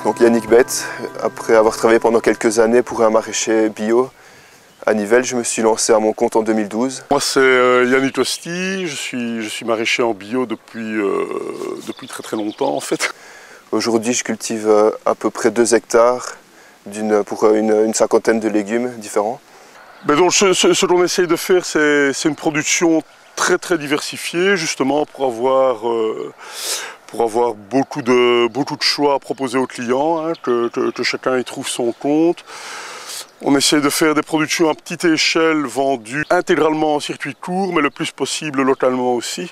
Donc Yannick Bette, après avoir travaillé pendant quelques années pour un maraîcher bio à Nivelles, je me suis lancé à mon compte en 2012. Moi c'est Yannick Tosti, je suis maraîcher en bio depuis très longtemps en fait. Aujourd'hui je cultive à peu près 2 hectares pour une cinquantaine de légumes différents. Mais donc ce qu'on essaye de faire c'est une production très diversifiée justement pour avoir beaucoup de choix à proposer aux clients, hein, que chacun y trouve son compte. On essaie de faire des productions à petite échelle vendues intégralement en circuit court, mais le plus possible localement aussi,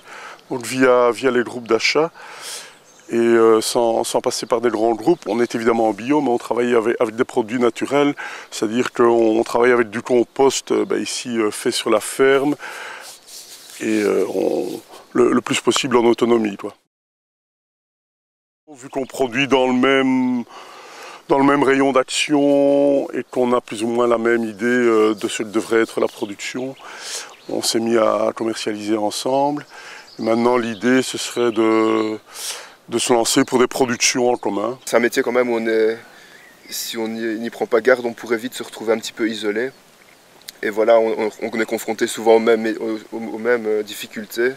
donc via les groupes d'achat. Et sans passer par des grands groupes. On est évidemment en bio, mais on travaille avec des produits naturels, c'est-à-dire qu'on travaille avec du compost ici fait sur la ferme, et le plus possible en autonomie, quoi. Vu qu'on produit dans le même rayon d'action et qu'on a plus ou moins la même idée de ce que devrait être la production, on s'est mis à commercialiser ensemble. Et maintenant l'idée ce serait de se lancer pour des productions en commun. C'est un métier quand même où si on n'y prend pas garde, on pourrait vite se retrouver un petit peu isolé. Et voilà, on est confronté souvent aux mêmes difficultés.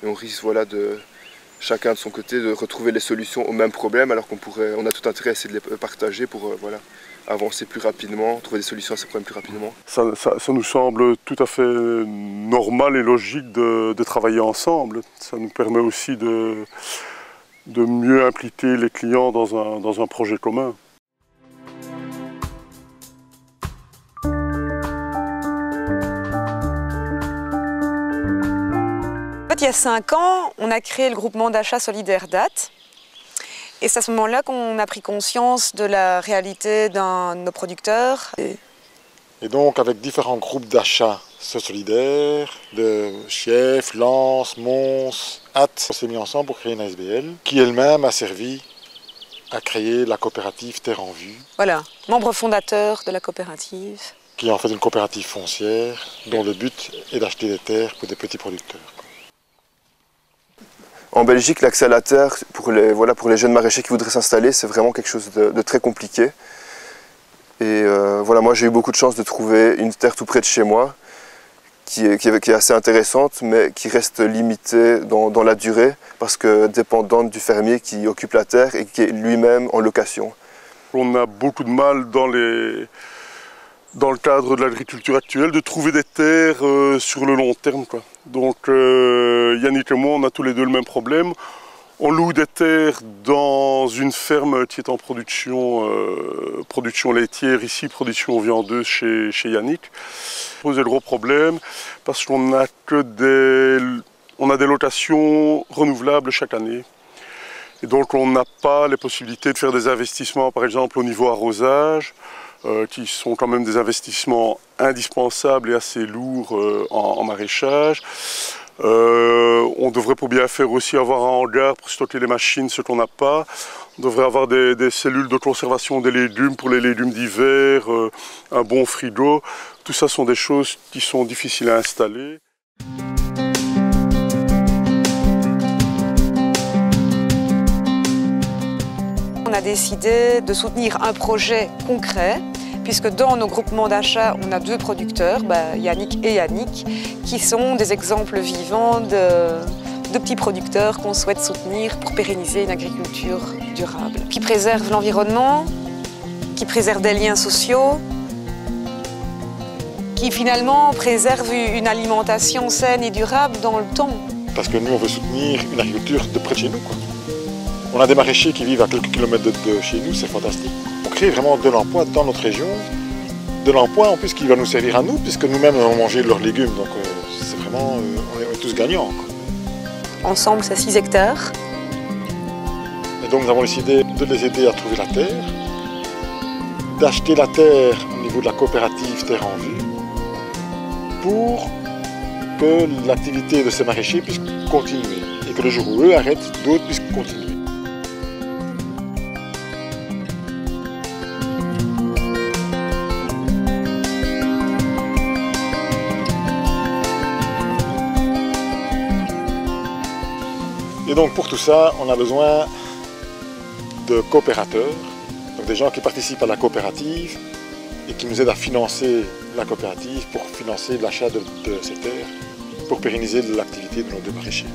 Et on risque chacun de son côté de retrouver les solutions aux mêmes problèmes, alors on a tout intérêt à essayer de les partager pour avancer plus rapidement, trouver des solutions à ces problèmes plus rapidement. Ça nous semble tout à fait normal et logique de travailler ensemble. Ça nous permet aussi de mieux impliquer les clients dans un projet commun. Il y a 5 ans, on a créé le groupement d'achat solidaire DAT. Et c'est à ce moment-là qu'on a pris conscience de la réalité de nos producteurs. Et donc, avec différents groupes d'achat solidaires, de Chief, Lens, Mons, Hatt, on s'est mis ensemble pour créer une ASBL qui elle-même a servi à créer la coopérative Terre en Vue. Voilà, membre fondateur de la coopérative. Qui est en fait une coopérative foncière dont le but est d'acheter des terres pour des petits producteurs. En Belgique, l'accès à la terre pour les jeunes maraîchers qui voudraient s'installer, c'est vraiment quelque chose de très compliqué. Et moi j'ai eu beaucoup de chance de trouver une terre tout près de chez moi, qui est assez intéressante, mais qui reste limitée dans la durée, parce que dépendante du fermier qui occupe la terre et qui est lui-même en location. On a beaucoup de mal dans le cadre de l'agriculture actuelle, de trouver des terres sur le long terme, quoi. Donc Yannick et moi, on a tous les deux le même problème. On loue des terres dans une ferme qui est en production laitière, ici production viandeuse chez Yannick. Ça pose des gros problèmes parce qu'on a des locations renouvelables chaque année. Et donc on n'a pas les possibilités de faire des investissements, par exemple au niveau arrosage, qui sont quand même des investissements indispensables et assez lourds en maraîchage. On devrait pour bien faire aussi avoir un hangar pour stocker les machines, ce qu'on n'a pas. On devrait avoir des cellules de conservation des légumes pour les légumes d'hiver, un bon frigo. Tout ça sont des choses qui sont difficiles à installer. On a décidé de soutenir un projet concret, puisque dans nos groupements d'achat, on a 2 producteurs, Yannick et Yannick, qui sont des exemples vivants de petits producteurs qu'on souhaite soutenir pour pérenniser une agriculture durable, qui préserve l'environnement, qui préserve des liens sociaux, qui finalement préserve une alimentation saine et durable dans le temps. Parce que nous, on veut soutenir une agriculture de près de chez nous, quoi. On a des maraîchers qui vivent à quelques kilomètres de chez nous, c'est fantastique. On crée vraiment de l'emploi dans notre région, de l'emploi en plus qui va nous servir à nous, puisque nous-mêmes on mangeait leurs légumes, donc c'est vraiment, on est tous gagnants, quoi. Ensemble, c'est 6 hectares. Et donc nous avons décidé de les aider à trouver la terre, d'acheter la terre au niveau de la coopérative Terre en Vue, pour que l'activité de ces maraîchers puisse continuer, et que le jour où eux arrêtent, d'autres puissent continuer. Et donc pour tout ça, on a besoin de coopérateurs Donc des gens qui participent à la coopérative et qui nous aident à financer la coopérative pour financer l'achat de ces terres, pour pérenniser l'activité de nos deux maraîchers.